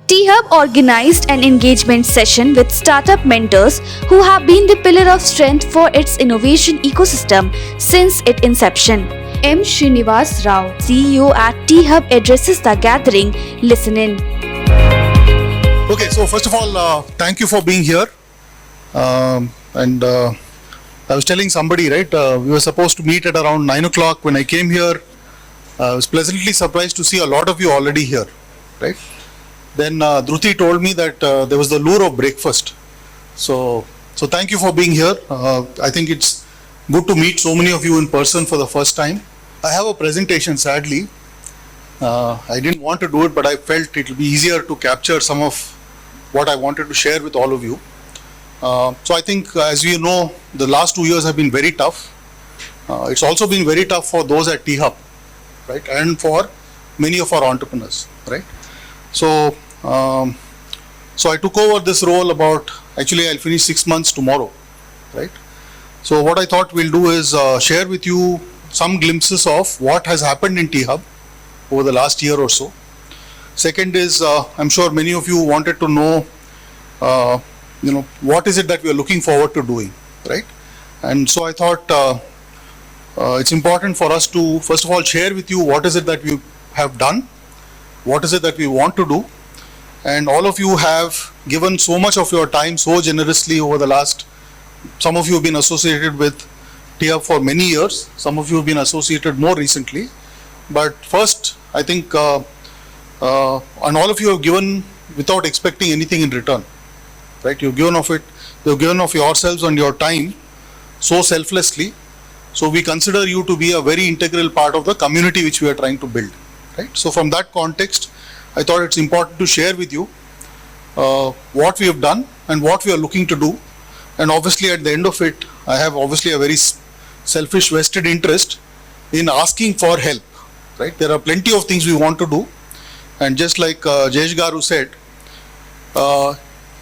T-Hub organized an engagement session with startup mentors who have been the pillar of strength for its innovation ecosystem since its inception. M. Srinivas Rao, CEO at T-Hub addresses the gathering. Listen in. Okay, so first of all, thank you for being here. I was telling somebody, right, we were supposed to meet at around 9 o'clock. When I came here, I was pleasantly surprised to see a lot of you already here, right? Then Dhruti told me that there was the lure of breakfast. So thank you for being here. I think it's good to meet so many of you in person for the first time. I have a presentation, sadly. I didn't want to do it, but I felt it will be easier to capture some of what I wanted to share with all of you. So I think, as you know, the last 2 years have been very tough. It's also been very tough for those at T-Hub, right, and for many of our entrepreneurs, right? So I took over this role actually I'll finish 6 months tomorrow, right? So what I thought we'll do is share with you some glimpses of what has happened in T-Hub over the last year or so. Second is, I'm sure many of you wanted to know, what is it that we are looking forward to doing, right? And so I thought it's important for us to, first of all, share with you what is it that we have done, what is it that we want to do. And all of you have given so much of your time so generously over the last, some of you have been associated with T-Hub for many years, some of you have been associated more recently. But first, I think, and all of you have given without expecting anything in return, right? You've given of yourselves and your time so selflessly. So we consider you to be a very integral part of the community which we are trying to build, right? So from that context, I thought it's important to share with you what we have done and what we are looking to do. And obviously at the end of it, I have obviously a very selfish vested interest in asking for help, right? There are plenty of things we want to do. And just like Jayesh Garu said,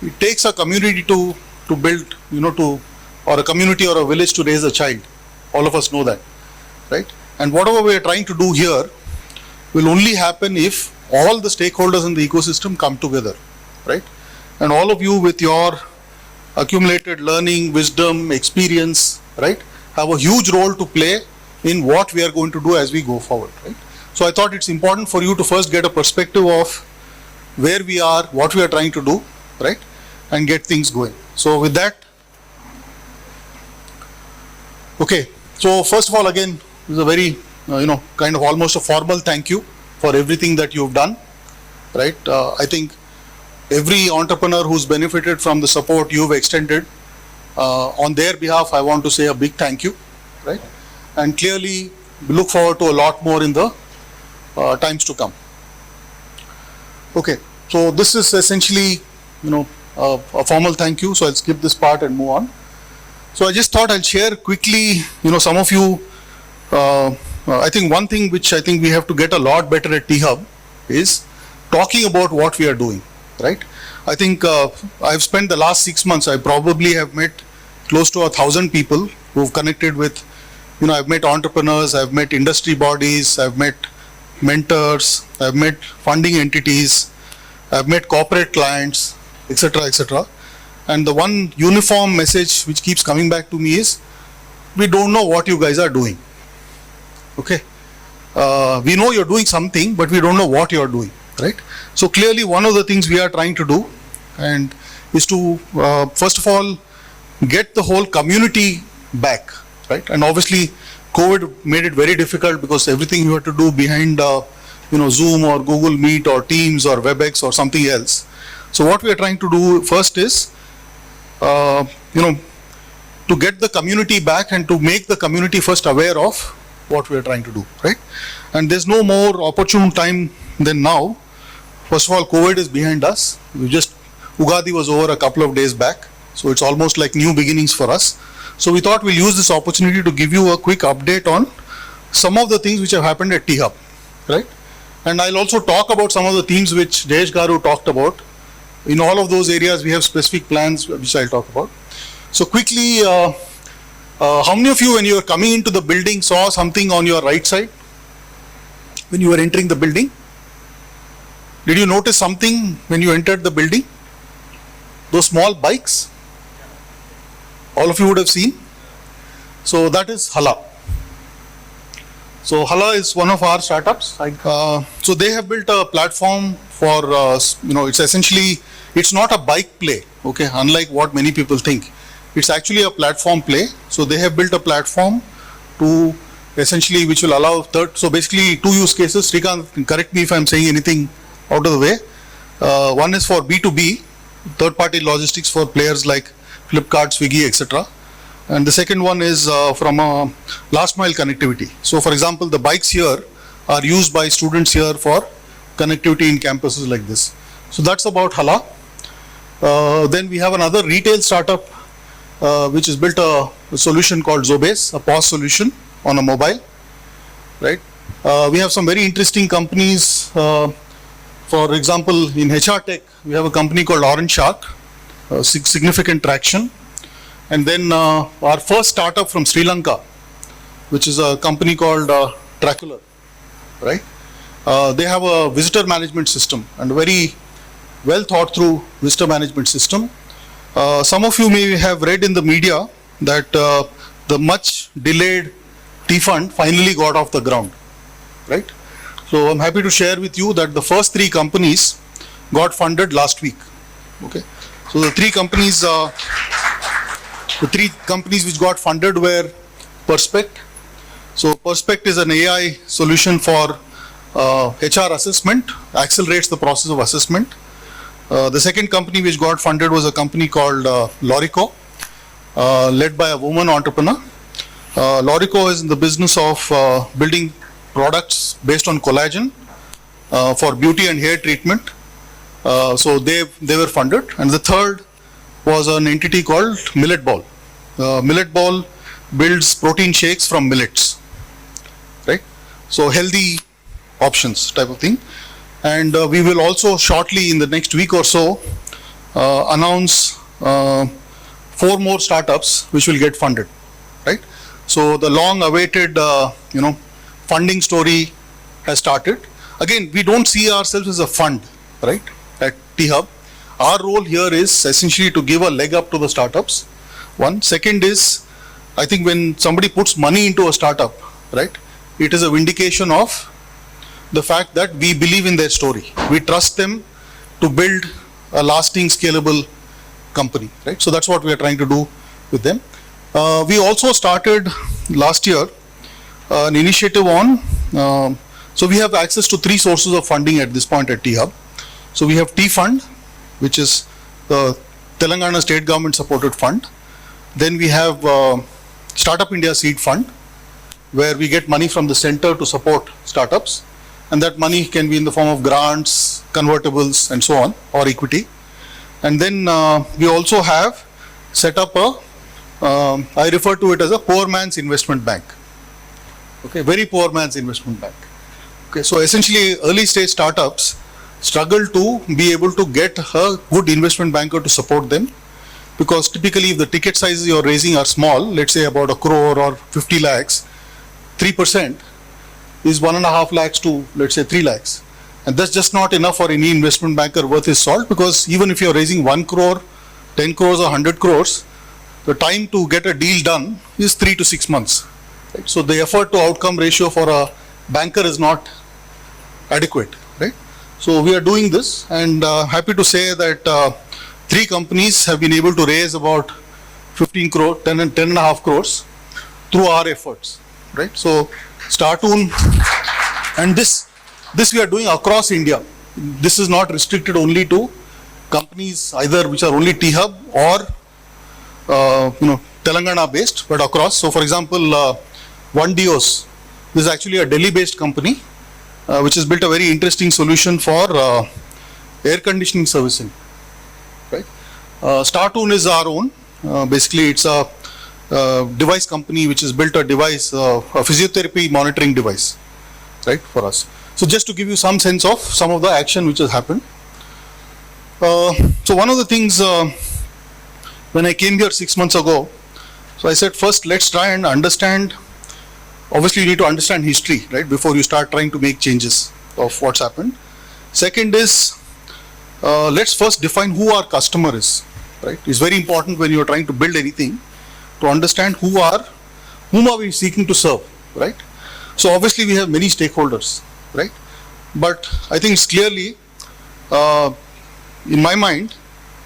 it takes a community to build, or a community or a village to raise a child. All of us know that, right? And whatever we are trying to do here will only happen if all the stakeholders in the ecosystem come together, right? And all of you with your accumulated learning, wisdom, experience, right, have a huge role to play in what we are going to do as we go forward, right? So I thought it's important for you to first get a perspective of where we are, what we are trying to do, right, and get things going. So with that, okay, so first of all, again, this is a very, kind of almost a formal thank you for everything that you've done, right? I think every entrepreneur who's benefited from the support you've extended, on their behalf, I want to say a big thank you, right? And clearly, we look forward to a lot more in the times to come. Okay, so this is essentially, a formal thank you. So I'll skip this part and move on. So I just thought I'll share quickly, some of you, I think one thing which I think we have to get a lot better at T-Hub is talking about what we are doing, right? I think I've spent the last 6 months, I probably have met close to 1,000 people who've connected with, I've met entrepreneurs, I've met industry bodies, I've met mentors, I've met funding entities, I've met corporate clients, etc., etc. And the one uniform message which keeps coming back to me is, we don't know what you guys are doing. Okay, we know you're doing something, but we don't know what you're doing, right? So clearly one of the things we are trying to do and is to first of all get the whole community back, right? And obviously COVID made it very difficult because everything you had to do behind Zoom or Google Meet or Teams or WebEx or something else. So what we are trying to do first is to get the community back and to make the community first aware of what we are trying to do, right? And there's no more opportune time than now. First of all, COVID is behind us. Ugadi was over a couple of days back. So it's almost like new beginnings for us. So we thought we'll use this opportunity to give you a quick update on some of the things which have happened at T-Hub, right? And I'll also talk about some of the themes which Jayesh Garu talked about. In all of those areas, we have specific plans which I'll talk about. So quickly, how many of you, when you were coming into the building, saw something on your right side when you were entering the building? Did you notice something when you entered the building? Those small bikes, all of you would have seen. So that is Hala. So Hala is one of our startups. So they have built a platform for, it's essentially, it's not a bike play, okay, unlike what many people think. It's actually a platform play. So they have built a platform to essentially, which will allow so basically two use cases. Srikanth, correct me if I'm saying anything out of the way. One is for B2B, third-party logistics for players like Flipkart, Swiggy, etc. And the second one is from last mile connectivity. So for example, the bikes here are used by students here for connectivity in campuses like this. So that's about Hala. Then we have another retail startup which has built a solution called Zobase, a POS solution on a mobile, right? We have some very interesting companies. For example, in HR tech, we have a company called Orange Shark, significant traction. And then our first startup from Sri Lanka, which is a company called Tracular, right? They have a visitor management system and a very well thought through visitor management system. Some of you may have read in the media that the much delayed T-Fund finally got off the ground, right? So I'm happy to share with you that the first three companies got funded last week, okay? So the three companies which got funded were Perspect. So Perspect is an AI solution for HR assessment, accelerates the process of assessment. The second company which got funded was a company called Lorico, led by a woman entrepreneur. Lorico is in the business of building products based on collagen for beauty and hair treatment. So they were funded. And the third was an entity called Millet Ball. Millet Ball builds protein shakes from millets, right? So healthy options type of thing. And we will also shortly in the next week or so announce 4 more startups which will get funded, right? So the long awaited funding story has started. Again, we don't see ourselves as a fund, right, at T-Hub. Our role here is essentially to give a leg up to the startups. One. Second is, I think when somebody puts money into a startup, right, it is a vindication of the fact that we believe in their story. We trust them to build a lasting, scalable company, right? So that's what we are trying to do with them. We also started last year an initiative on, so we have access to 3 sources of funding at this point at T-Hub. So we have T-Fund, which is the Telangana state government supported fund. Then we have Startup India Seed Fund, where we get money from the center to support startups. And that money can be in the form of grants, convertibles, and so on, or equity. And then we also have set up I refer to it as a poor man's investment bank. Okay, very poor man's investment bank. Okay, so essentially early stage startups struggle to be able to get a good investment banker to support them, because typically if the ticket sizes you're raising are small, let's say about 1 crore or 50 lakhs, 3% is 1.5 lakhs to let's say 3 lakhs. And that's just not enough for any investment banker worth his salt, because even if you're raising 1 crore, 10 crores or 100 crores, the time to get a deal done is 3 to 6 months. Right? So the effort to outcome ratio for a banker is not adequate, right? So we are doing this, and happy to say that 3 companies have been able to raise about 15 crore, 10 and 10.5 crores through our efforts, right? So Startoon, and this we are doing across India. This is not restricted only to companies either which are only T-Hub or Telangana based, but across. So for example, One Dios, this is actually a Delhi based company which has built a very interesting solution for air conditioning servicing, right? Startoon is our own. Basically it's a device company which has built a device, a physiotherapy monitoring device, right, for us. So just to give you some sense of some of the action which has happened. So one of the things when I came here 6 months ago, so I said first let's try and understand, obviously you need to understand history, right, before you start trying to make changes of what's happened. Second is, let's first define who our customer is, right? It's very important when you're trying to build anything to understand whom are we seeking to serve, right? So obviously we have many stakeholders, right? But I think it's clearly, in my mind,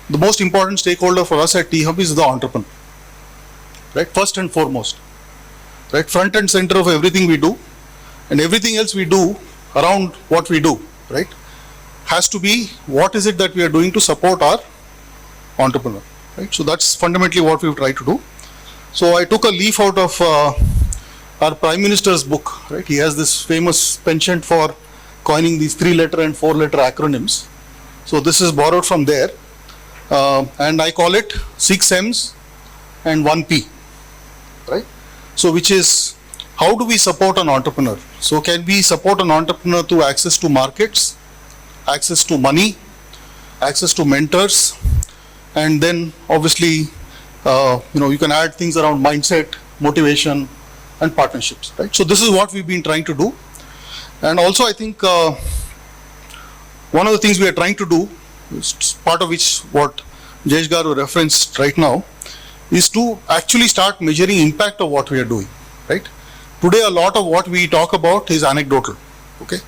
the most important stakeholder for us at T-Hub is the entrepreneur, right? First and foremost, right? Front and center of everything we do, and everything else we do around what we do, right, has to be what is it that we are doing to support our entrepreneur, right? So that's fundamentally what we've tried to do. So I took a leaf out of our Prime Minister's book, right? He has this famous penchant for coining these 3-letter and 4-letter acronyms. So this is borrowed from there, and I call it 6 M's and 1 P, right? So which is, how do we support an entrepreneur? So can we support an entrepreneur through access to markets, access to money, access to mentors, and then obviously, you can add things around mindset, motivation, and partnerships, right? So this is what we've been trying to do. And also I think one of the things we are trying to do, is part of which what Jesh Garu referenced right now, is to actually start measuring impact of what we are doing, right? Today a lot of what we talk about is anecdotal, okay?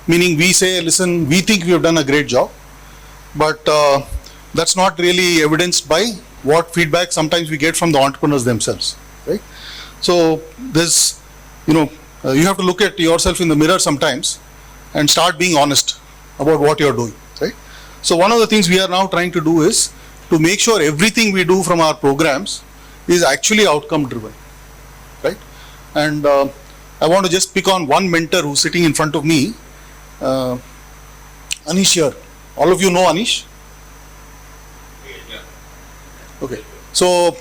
Meaning we say, listen, we think we have done a great job, but that's not really evidenced by what feedback sometimes we get from the entrepreneurs themselves, right? So this, you have to look at yourself in the mirror sometimes and start being honest about what you're doing, right? So one of the things we are now trying to do is to make sure everything we do from our programs is actually outcome driven, right? And I want to just pick on one mentor who's sitting in front of me, Anish here. All of you know Anish? Okay. So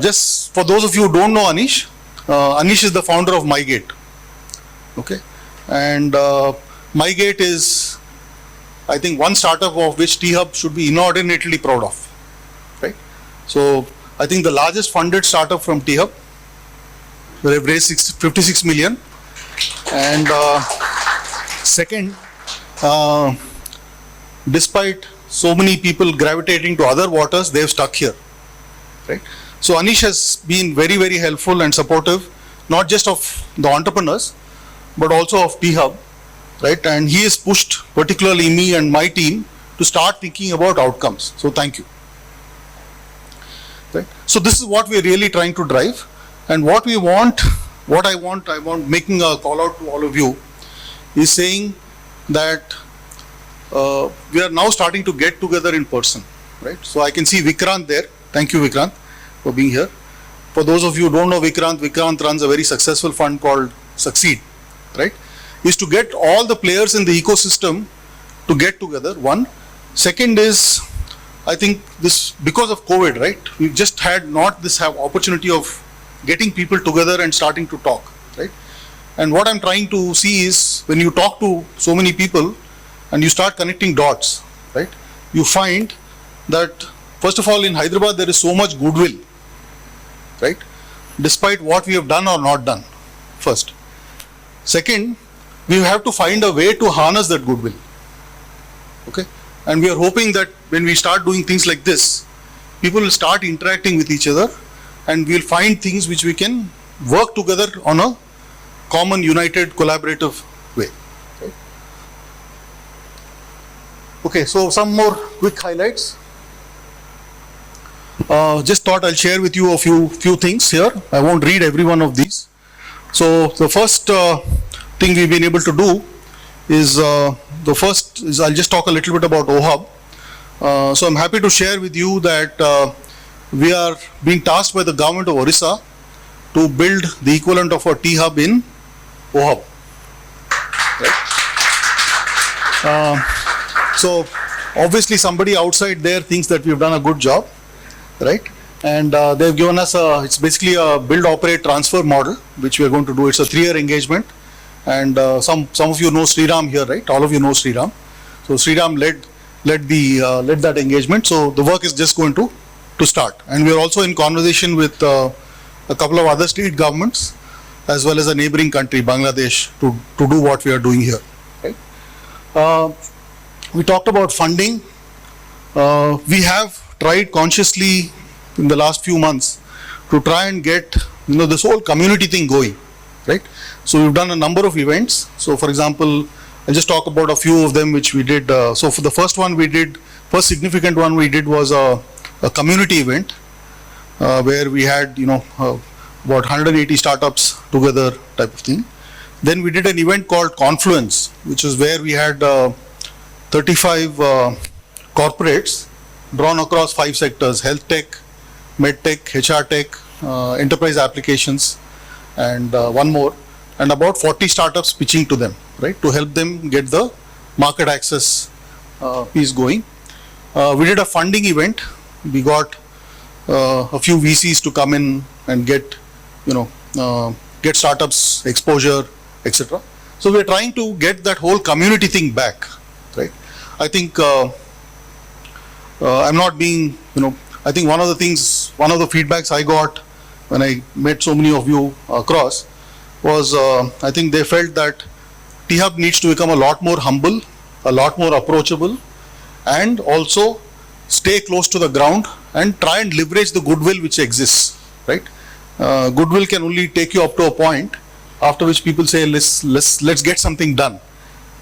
just for those of you who don't know Anish, Anish is the founder of MyGate. Okay. And MyGate is, I think, one startup of which T-Hub should be inordinately proud of, right? So I think the largest funded startup from T-Hub, they've raised 56 million. And second, despite so many people gravitating to other waters, they've stuck here, right? So Anish has been very, very helpful and supportive, not just of the entrepreneurs, but also of T-Hub, right? And he has pushed particularly me and my team to start thinking about outcomes. So thank you. Right? So this is what we're really trying to drive, and what we want, I want making a call out to all of you is saying that we are now starting to get together in person, right? So I can see Vikrant there. Thank you, Vikrant, for being here. For those of you who don't know Vikrant runs a very successful fund called Succeed, right? Is to get all the players in the ecosystem to get together, one. Second is, I think this, because of COVID, right? We've just had not this opportunity of getting people together and starting to talk, right? And what I'm trying to see is, when you talk to so many people and you start connecting dots, right? You find that, first of all, in Hyderabad, there is so much goodwill, right? Despite what we have done or not done, first. Second, we have to find a way to harness that goodwill, okay? And we are hoping that when we start doing things like this, people will start interacting with each other, and we'll find things which we can work together on a common, united, collaborative way. Right? Okay, so some more quick highlights. Just thought I'll share with you a few things here. I won't read every one of these. So the first thing we've been able to do is, I'll just talk a little bit about OHub. So I'm happy to share with you that we are being tasked by the government of Orissa to build the equivalent of a T-Hub in OHub. Right? So obviously somebody outside there thinks that we've done a good job, right? And they've given us it's basically a build, operate, transfer model, which we are going to do. It's a 3-year engagement. And some of you know Sriram here, right? All of you know Sriram. So Sriram led that engagement. So the work is just going to start. And we are also in conversation with a couple of other state governments, as well as a neighboring country, Bangladesh, to do what we are doing here. Right? We talked about funding. We have tried consciously in the last few months to try and get this whole community thing going, right? So we've done a number of events. So for example, I'll just talk about a few of them which we did. So for the first significant one we did was a community event where we had about 180 startups together type of thing. Then we did an event called Confluence, which is where we had 35 corporates drawn across 5 sectors: health tech, med tech, HR tech, enterprise applications, and one more, and about 40 startups pitching to them, right, to help them get the market access piece going. We did a funding event. We got a few VCs to come in and get startups exposure, etc. So we're trying to get that whole community thing back, right? I think I'm not being, I think one of the feedbacks I got when I met so many of you across was I think they felt that T-Hub needs to become a lot more humble, a lot more approachable, and also stay close to the ground and try and leverage the goodwill which exists, right? Goodwill can only take you up to a point, after which people say let's get something done,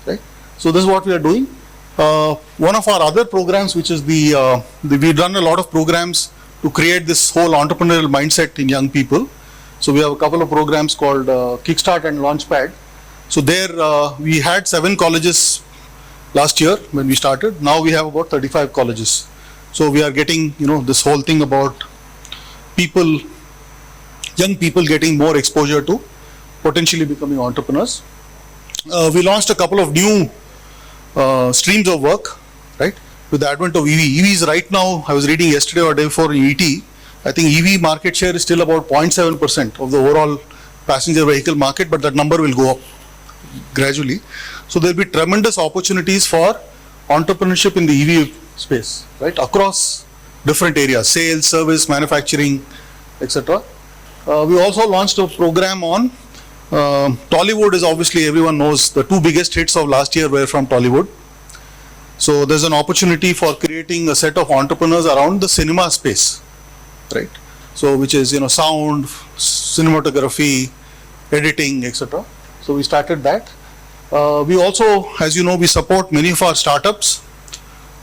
right? So this is what we are doing. One of our other programs, which is we've done a lot of programs to create this whole entrepreneurial mindset in young people. So we have a couple of programs called Kickstart and Launchpad. So there we had 7 colleges last year when we started. Now we have about 35 colleges. So we are getting this whole thing about young people getting more exposure to potentially becoming entrepreneurs. We launched a couple of new streams of work, right? With the advent of EV. EVs right now, I was reading yesterday or day before in ET, I think EV market share is still about 0.7% of the overall passenger vehicle market, but that number will go up gradually. So there will be tremendous opportunities for entrepreneurship in the EV space, right? Across different areas: sales, service, manufacturing, etc. We also launched a program on Tollywood. Is obviously, everyone knows, the 2 biggest hits of last year were from Tollywood. So there's an opportunity for creating a set of entrepreneurs around the cinema space, right? So which is sound, cinematography, editing, etc. So we started that. We also, as you know, we support many of our startups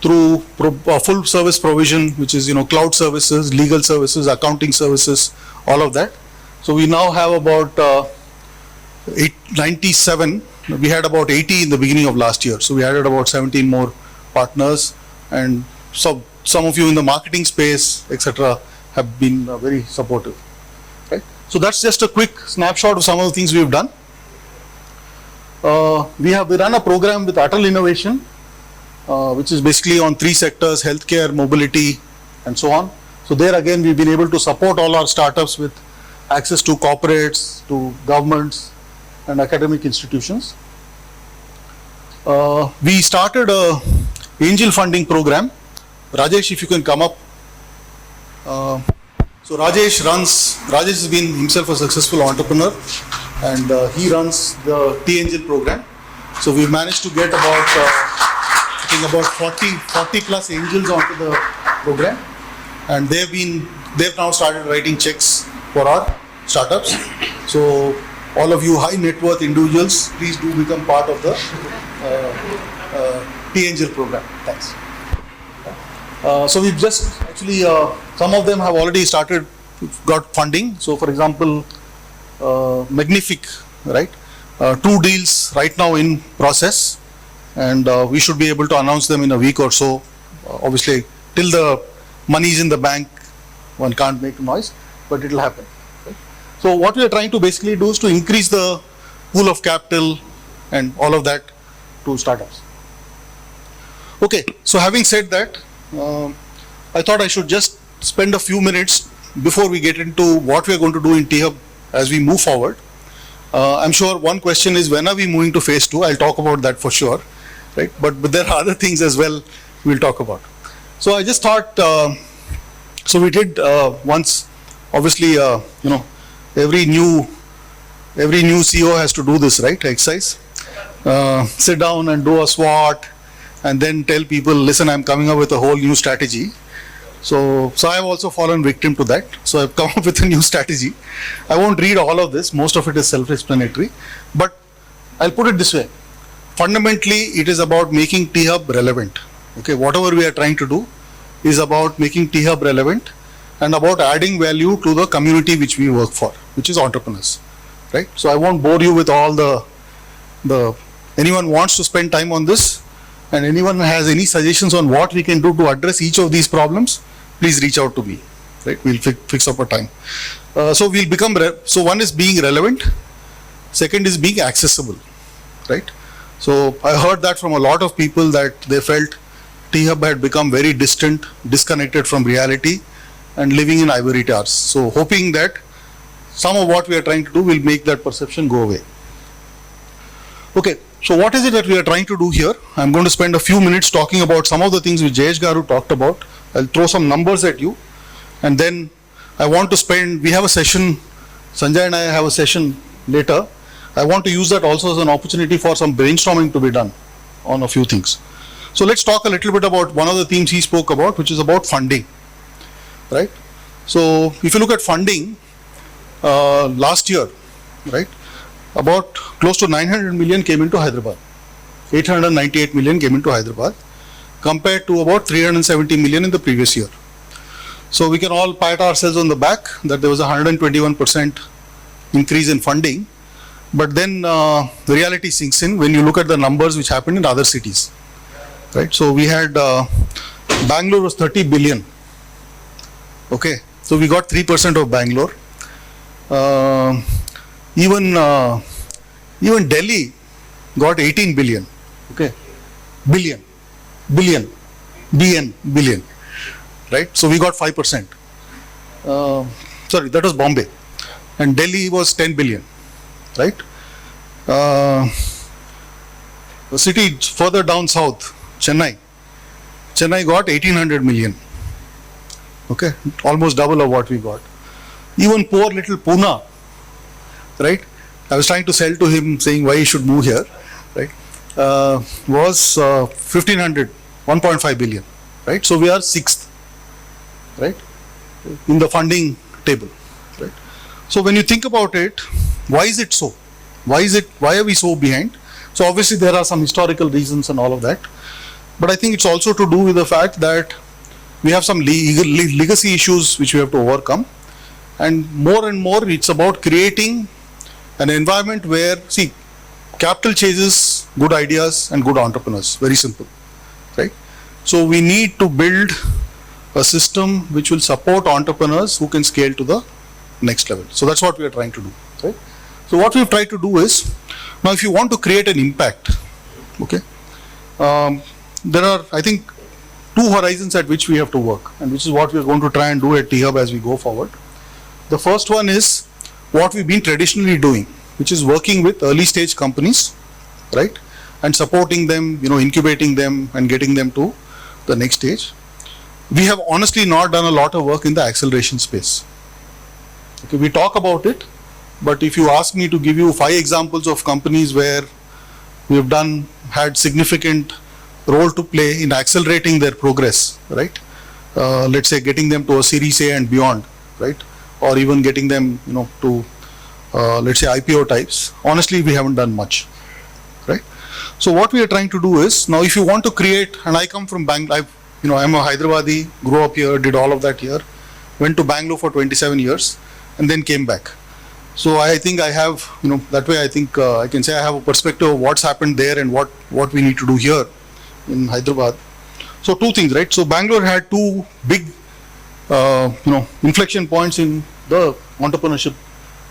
through full service provision, which is cloud services, legal services, accounting services, all of that. So we now have about 97. We had about 80 in the beginning of last year. So we added about 17 more partners, and so some of you in the marketing space, etc., have been very supportive, right? So that's just a quick snapshot of some of the things we've done. We run a program with Untitled Innovation, which is basically on 3 sectors: healthcare, mobility, and so on. So there again, we've been able to support all our startups with access to corporates, to governments, and academic institutions. We started a angel funding program. Rajesh, if you can come up. So Rajesh has been himself a successful entrepreneur, and he runs the T-Angel program. So we've managed to get about, I think about 40 plus angels onto the program, and they've now started writing checks for our startups. So all of you high net worth individuals, please do become part of the T-Angel program. Thanks. So we've just actually, some of them have already got funding. So for example, Magnific, right? 2 deals right now in process, and we should be able to announce them in a week or so. Obviously, till the money is in the bank, one can't make noise, but it will happen. Right? So what we are trying to basically do is to increase the pool of capital and all of that to startups. Okay, so having said that, I thought I should just spend a few minutes before we get into what we are going to do in T-Hub as we move forward. I'm sure one question is, when are we moving to phase 2? I'll talk about that for sure, right? But there are other things as well we'll talk about. So I just thought, so we did once, obviously, every new CEO has to do this, right? Exercise. Sit down and do a SWOT and then tell people, listen, I'm coming up with a whole new strategy. So I've also fallen victim to that. So I've come up with a new strategy. I won't read all of this. Most of it is self-explanatory. But I'll put it this way. Fundamentally, it is about making T-Hub relevant. Okay, whatever we are trying to do is about making T-Hub relevant and about adding value to the community which we work for, which is entrepreneurs. Right? So I won't bore you with all the anyone wants to spend time on this, and anyone has any suggestions on what we can do to address each of these problems, please reach out to me. Right? We'll fix up a time. So we'll become, so one is being relevant, second is being accessible. Right? So I heard that from a lot of people that they felt T-Hub had become very distant, disconnected from reality and living in ivory towers. So hoping that some of what we are trying to do will make that perception go away. Okay, so what is it that we are trying to do here? I'm going to spend a few minutes talking about some of the things which Jayesh Garu talked about. I'll throw some numbers at you, and then I want to spend, we have a session, Sanjay and I have a session later. I want to use that also as an opportunity for some brainstorming to be done on a few things. So let's talk a little bit about one of the themes he spoke about, which is about funding. Right? So if you look at funding, last year, right, about close to 900 million came into Hyderabad. 898 million came into Hyderabad compared to about 370 million in the previous year. So we can all pat ourselves on the back that there was a 121% increase in funding. But then the reality sinks in when you look at the numbers which happened in other cities. Right? So we had Bangalore was 30 billion. Okay, so we got 3% of Bangalore. Even Delhi got 18 billion. Okay, billion, right? So we got 5%. Sorry, that was Bombay, and Delhi was 10 billion, right? The city further down south, Chennai got 1800 million. Okay, almost double of what we got. Even poor little Pune, right? I was trying to sell to him saying why he should move here, right? Was 1500, 1.5 billion, right? So we are sixth, right? In the funding table, right? So when you think about it, why is it so? Why are we so behind? So obviously there are some historical reasons and all of that, but I think it's also to do with the fact that we have some legacy issues which we have to overcome, and more it's about creating an environment where, see, capital chases good ideas and good entrepreneurs, very simple, right? So we need to build a system which will support entrepreneurs who can scale to the next level. So that's what we are trying to do, right? So what we've tried to do is, now if you want to create an impact, okay, there are, I think, two horizons at which we have to work, and which is what we are going to try and do at T-Hub as we go forward. The first one is what we've been traditionally doing, which is working with early stage companies, right, and supporting them, incubating them and getting them to the next stage. We have honestly not done a lot of work in the acceleration space. Okay, we talk about it, but if you ask me to give you 5 examples of companies where we have had significant role to play in accelerating their progress, right? Let's say getting them to a Series A and beyond, right? Or even getting them, to let's say IPO types. Honestly, we haven't done much, right? So what we are trying to do is, now if you want to create, and I come from Bangalore, I'm a Hyderabadi, grew up here, did all of that here, went to Bangalore for 27 years, and then came back. So I think I have, that way I think I can say I have a perspective of what's happened there and what we need to do here in Hyderabad. So 2 things, right? So Bangalore had 2 big, inflection points in the entrepreneurship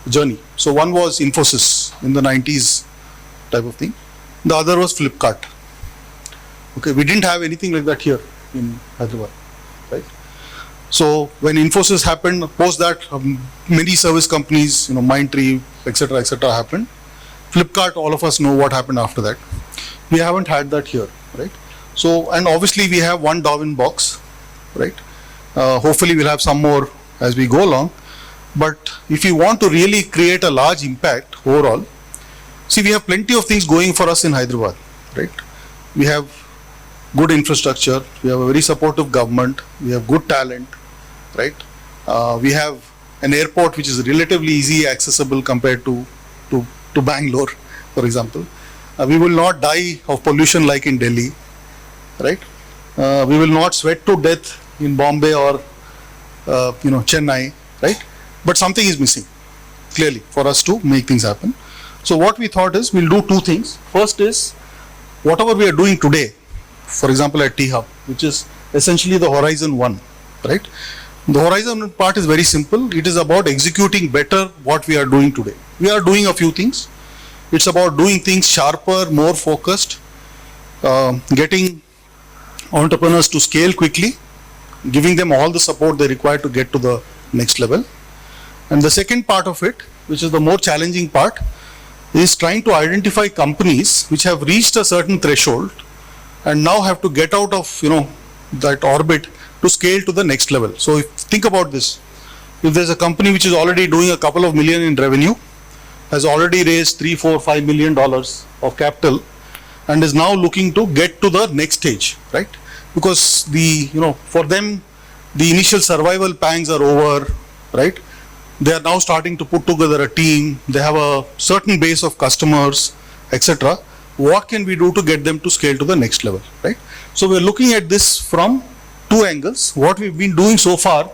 journey. So one was Infosys in the 90s type of thing. The other was Flipkart. Okay, we didn't have anything like that here in Hyderabad, right? So when Infosys happened, post that many service companies, Mindtree, etc., happened. Flipkart, all of us know what happened after that. We haven't had that here, right? So, and obviously we have one Darwin box, right? Hopefully we'll have some more as we go along. But if you want to really create a large impact overall, see, we have plenty of things going for us in Hyderabad, right? We have good infrastructure, we have a very supportive government, we have good talent, right? We have an airport which is relatively easy accessible compared to Bangalore, for example. We will not die of pollution like in Delhi, right? We will not sweat to death in Bombay or Chennai, right? But something is missing, clearly, for us to make things happen. So what we thought is we'll do two things. First is whatever we are doing today, for example at T-Hub, which is essentially the Horizon 1, right? The Horizon 1 part is very simple. It is about executing better what we are doing today. We are doing a few things. It's about doing things sharper, more focused, getting entrepreneurs to scale quickly, giving them all the support they require to get to the next level. And the second part of it, which is the more challenging part, is trying to identify companies which have reached a certain threshold and now have to get out of that orbit to scale to the next level. So think about this. If there's a company which is already doing a couple of million in revenue, has already raised $3, $4, $5 million of capital, and is now looking to get to the next stage, right? Because for them, the initial survival pangs are over, right? They are now starting to put together a team. They have a certain base of customers, etc. What can we do to get them to scale to the next level, right? So we're looking at this from two angles. What we've been doing so far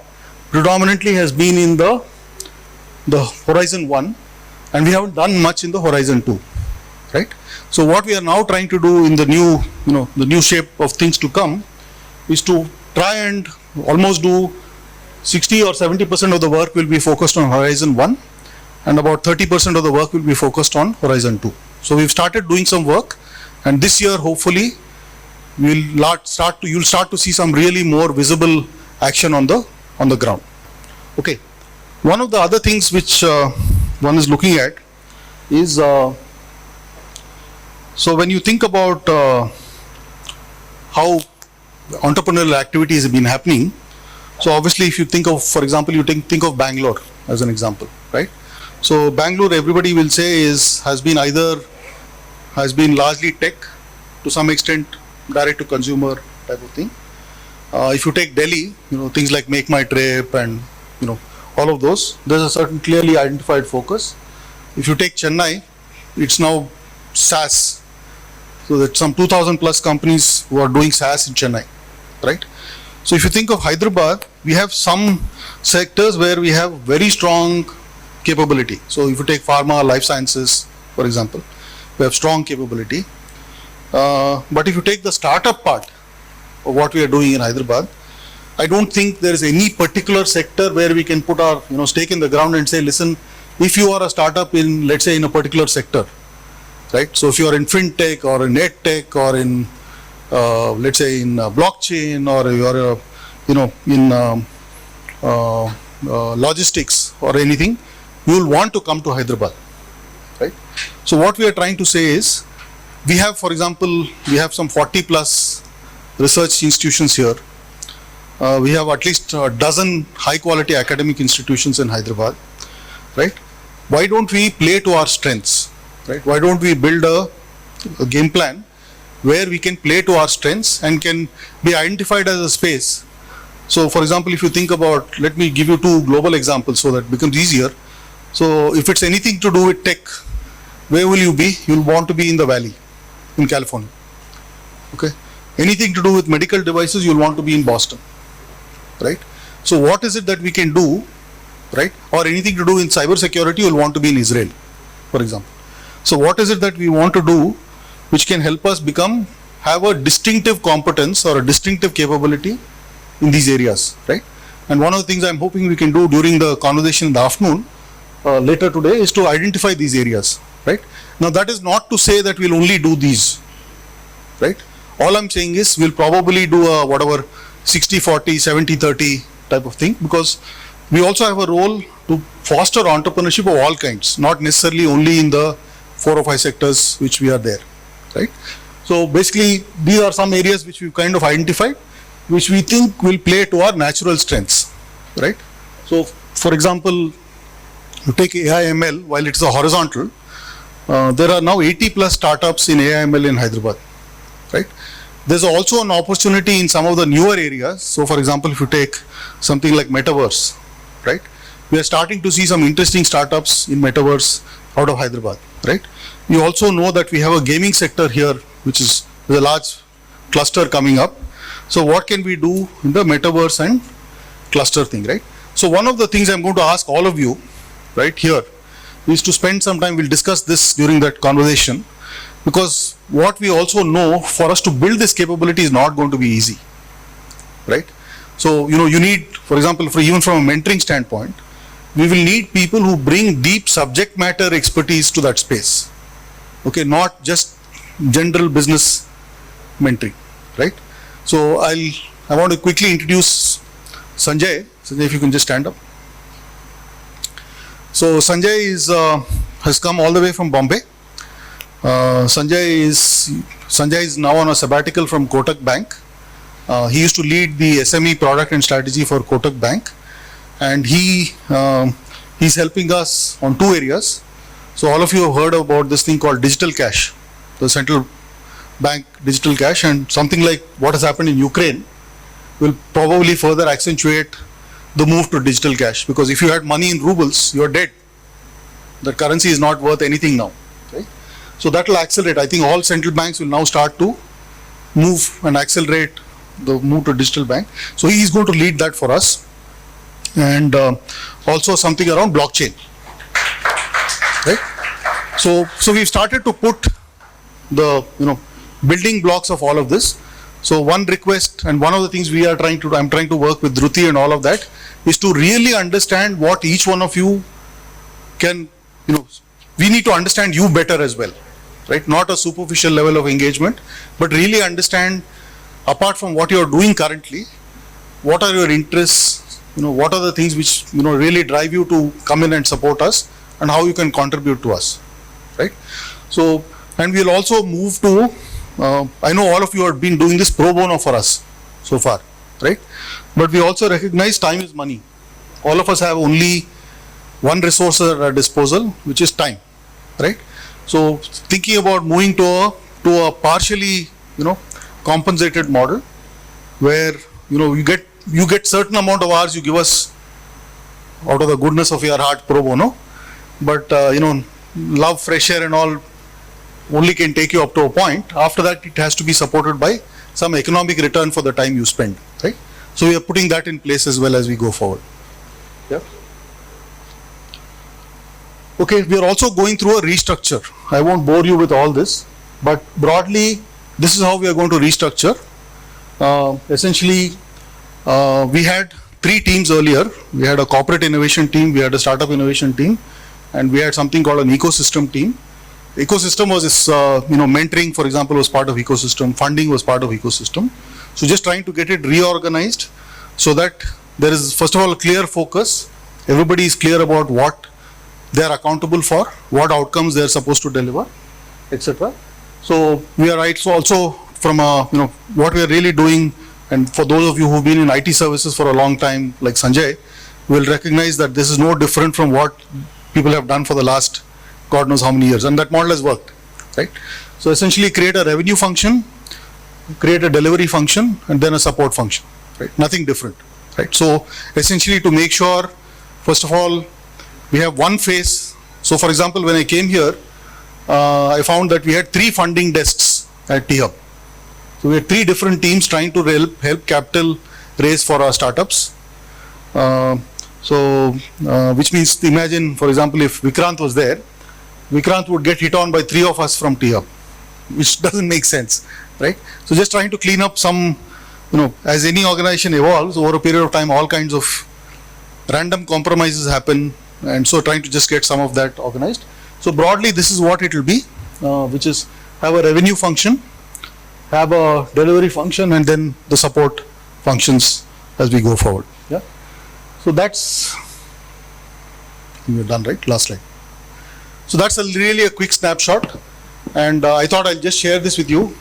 predominantly has been in the Horizon 1, and we haven't done much in the Horizon 2, right? So what we are now trying to do in the new shape of things to come is to try and almost do 60 or 70% of the work will be focused on Horizon 1, and about 30% of the work will be focused on Horizon 2. So we've started doing some work, and this year hopefully you'll start to see some really more visible action on the ground. Okay. One of the other things which one is looking at is so when you think about how entrepreneurial activities have been happening, so obviously if you think of, for example, you think of Bangalore as an example, right? So Bangalore, everybody will say has been largely tech, to some extent direct to consumer type of thing. If you take Delhi, things like Make My Trip and all of those, there's a certain clearly identified focus. If you take Chennai, it's now SaaS. So that some 2,000 plus companies who are doing SaaS in Chennai, right? So if you think of Hyderabad, we have some sectors where we have very strong capability. So if you take pharma, life sciences, for example, we have strong capability. But if you take the startup part of what we are doing in Hyderabad, I don't think there is any particular sector where we can put our stake in the ground and say, listen, if you are a startup in, let's say, in a particular sector, right? So if you are in fintech or in edtech or in let's say in blockchain, or you are in logistics or anything, you will want to come to Hyderabad, right? So what we are trying to say is, we have, for example, we have some 40 plus research institutions here. We have at least a dozen high quality academic institutions in Hyderabad, right? Why don't we play to our strengths, right? Why don't we build a game plan where we can play to our strengths and can be identified as a space. So for example, if you think about, let me give you two global examples so that it becomes easier. So if it's anything to do with tech, where will you be? You'll want to be in the Valley, in California. Okay. Anything to do with medical devices, you'll want to be in Boston, right? So what is it that we can do, right? Or anything to do in cyber security, you'll want to be in Israel, for example. So what is it that we want to do which can help us have a distinctive competence or a distinctive capability in these areas, right? And one of the things I'm hoping we can do during the conversation in the afternoon, later today, is to identify these areas, right? Now that is not to say that we'll only do these, right? All I'm saying is we'll probably do a whatever 60-40, 70-30 type of thing, because we also have a role to foster entrepreneurship of all kinds, not necessarily only in the 4 or 5 sectors which we are there, right? So basically these are some areas which we've kind of identified, which we think will play to our natural strengths, right? So for example, you take AI/ML, while it's a horizontal, there are now 80 plus startups in AI/ML in Hyderabad, right? There's also an opportunity in some of the newer areas. So for example, if you take something like metaverse, right? We are starting to see some interesting startups in metaverse out of Hyderabad, right? You also know that we have a gaming sector here, which is a large cluster coming up. So what can we do in the metaverse and cluster thing, right? So one of the things I'm going to ask all of you right here is to spend some time, we'll discuss this during that conversation, because what we also know, for us to build this capability is not going to be easy, right? So, you need, for example, even from a mentoring standpoint, we will need people who bring deep subject matter expertise to that space. Okay, not just general business mentoring, right? So I want to quickly introduce Sanjay. Sanjay, if you can just stand up. So Sanjay has come all the way from Bombay. Sanjay is now on a sabbatical from Kotak Bank. He used to lead the SME product and strategy for Kotak Bank, and he's helping us on two areas. So all of you have heard about this thing called digital cash, the central bank digital cash, and something like what has happened in Ukraine will probably further accentuate the move to digital cash, because if you had money in rubles, you're dead. The currency is not worth anything now, right? So that will accelerate. I think all central banks will now start to move and accelerate the move to digital bank. So he is going to lead that for us, and also something around blockchain, right? So we've started to put the building blocks of all of this. So one request, and one of the things I'm trying to work with Dhruti and all of that, is to really understand what each one of you can, we need to understand you better as well, right? Not a superficial level of engagement, but really understand, apart from what you're doing currently, what are your interests, what are the things which, really drive you to come in and support us, and how you can contribute to us, right? So, and we'll also move to, I know all of you have been doing this pro bono for us so far, right? But we also recognize time is money. All of us have only one resource at our disposal, which is time, right? So thinking about moving to a partially, compensated model, where, you get certain amount of hours you give us out of the goodness of your heart pro bono, but, love, fresh air and all only can take you up to a point. After that, it has to be supported by some economic return for the time you spend, right? So we are putting that in place as well as we go forward. Yeah. Okay, we are also going through a restructure. I won't bore you with all this, but broadly, this is how we are going to restructure. Essentially, we had three teams earlier. We had a corporate innovation team, we had a startup innovation team, and we had something called an ecosystem team. Ecosystem was this, mentoring, for example, was part of ecosystem, funding was part of ecosystem. So just trying to get it reorganized so that there is, first of all, a clear focus. Everybody is clear about what they are accountable for, what outcomes they are supposed to deliver, etc. So we are also from what we are really doing, and for those of you who've been in IT services for a long time, like Sanjay, will recognize that this is no different from what people have done for the last God knows how many years, and that model has worked, right? So essentially create a revenue function, create a delivery function, and then a support function, right? Nothing different, right? So essentially to make sure, first of all, we have one face. So for example, when I came here, I found that we had 3 funding desks at hubHyd. So we had 3 different teams trying to help capital raise for our startups. Which means, imagine, for example, if Vikrant was there, Vikrant would get hit on by 3 of us from hubHyd, which doesn't make sense, right? So just trying to clean up some, as any organization evolves over a period of time, all kinds of random compromises happen, and so trying to just get some of that organized. So broadly, this is what it will be, which is have a revenue function, have a delivery function, and then the support functions as we go forward. Yeah. So that's, we're done, right? Last slide. So that's really a quick snapshot, and I thought I'll just share this with you.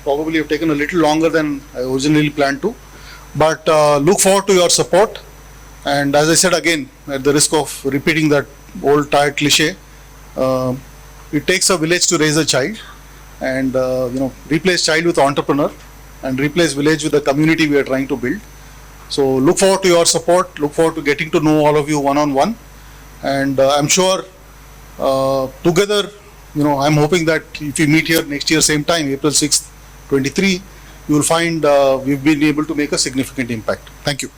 Probably have taken a little longer than I originally planned to, but look forward to your support. And as I said again, at the risk of repeating that old tired cliche, it takes a village to raise a child, and replace child with entrepreneur, and replace village with the community we are trying to build. So look forward to your support, look forward to getting to know all of you one-on-one, and I'm sure together, I'm hoping that if we meet here next year same time, April 6th, 23, you will find we've been able to make a significant impact. Thank you.